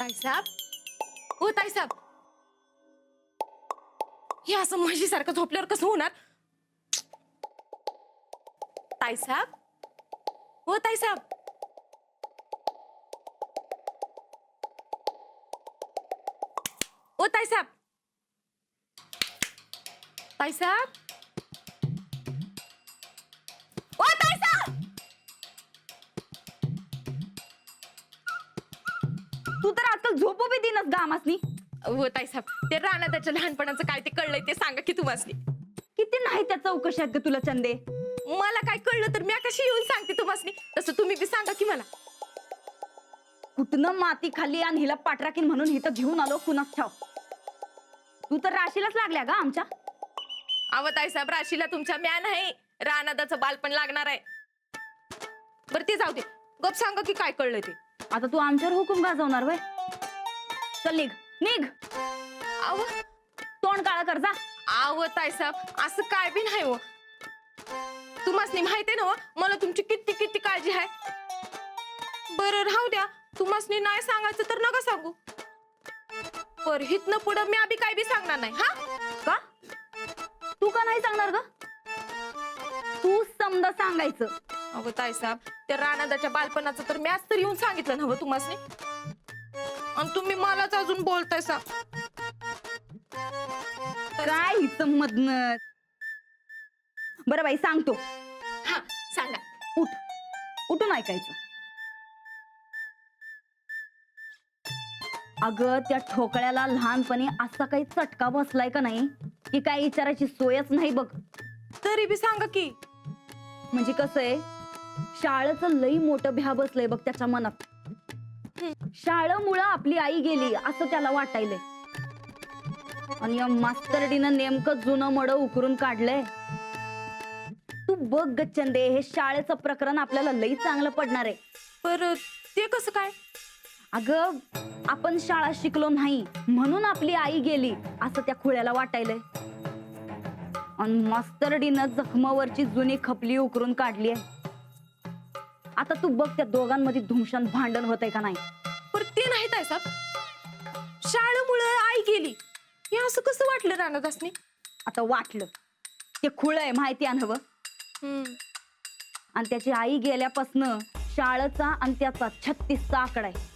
ताईसाहेब, हो ताईसाहेब, हे असं म्हशीसारखं झोपल्यावर कसं होणार? ताईसाहेब, हो ताईसाहेब, ओ ताईसाहेब, ताईसाहेब, ओ ताईसाहेब, तू तर आजकाल झोपू बी दिनस गामासनी. हो ताईसाहेब, ते राणा त्याच्या लहानपणाचं काय ते कळलंय ते सांगा की तुम्हासनी. किती नाही त्या चौकशी आहेत ग तुला चंदे. मला काय कळलं तर मी कशी येऊन सांगते तुम्हासनी, तसं तुम्ही बी सांगा की मला. कुठनं माती खाल्ली आणि हिला पाठराखीन म्हणून हिथं घेऊन आलो कुणास ठाव. तू तर राशीलाच लागल्या गा आमच्या. अव ताईसाहेब, राशीला तुमच्या म्या नाही, रानादाचं बालपण लागणार आहे. बरं ते जाऊ दे, गप सांगा की काय कळलंय ते. आता तू आमच्यावर हुकूम गाजवणार वय. चल निघ निघ, अव तोंड काळा कर जा. अव ताईसाहेब, असं काय बी नाही हो. तुम्हासनी माहिती ना हो, मला तुमची किती किती काळजी आहे. बरं राहू द्या, तुम्हासनी नाही सांगायचं तर नका सांगू. पर हितनं पुढं मी आधी काय बी सांगणार नाही. हा का तू का नाही सांगणार ग? तू समजा सांगायचं. अगं ताईसाहेब, त्या रानादाच्या बालपणाचं तर मॅच तर येऊन सांगितलं ना हो तुम्हासनी, आणि तुम्ही मलाच अजून बोलताय सा. काय हिचं मधन. बरं बाई सांगतो. हा सांगा. उठ, उठून ऐकायचं. अगं त्या ठोकळ्याला लहानपणी असा काही चटका बसलाय का नाही की काय विचारायची सोयच नाही बघ. तरी बी सांगा की. म्हणजे कसं आहे, शाळेचं लई मोठं भ्या बसलंय बघ त्याच्या मनात. शाळेमुळं आपली आई गेली असं त्याला वाटायलंय. आणि या मास्तरडीनं नेमकं जुनं मडं उकरून काढलंय. तू बघ गच्चंदे, हे शाळेचं प्रकरण आपल्याला लई चांगलं पडणार आहे. पर ते कसं काय? अगं आपण शाळा शिकलो नाही म्हणून आपली आई गेली असं त्या खुळ्याला वाटायलंय. आणि मास्तरडीनं जखमावरची जुनी खपली उकरून काढली आहे. आता तू बघ त्या दोघांमध्ये धुमशान भांडण होतंय का नाही. पर ते नाही ताईसाहेब, शाळेमुळं आई गेली हे असं कसं वाटलं रानादासनी? आता वाटलं ते खुळ आहे माहिती आहे हवं. आणि त्याची आई गेल्यापासनं शाळेचा आणि त्याचा 36चा आकडा आहे.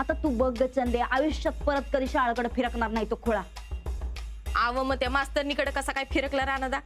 आता तू बघ चंदे, आयुष्यात परत कधी शाळेकडे फिरकणार नाही तो खुळा. आव मग त्या मास्तरनीकडे कसा काय फिरकला रानादा?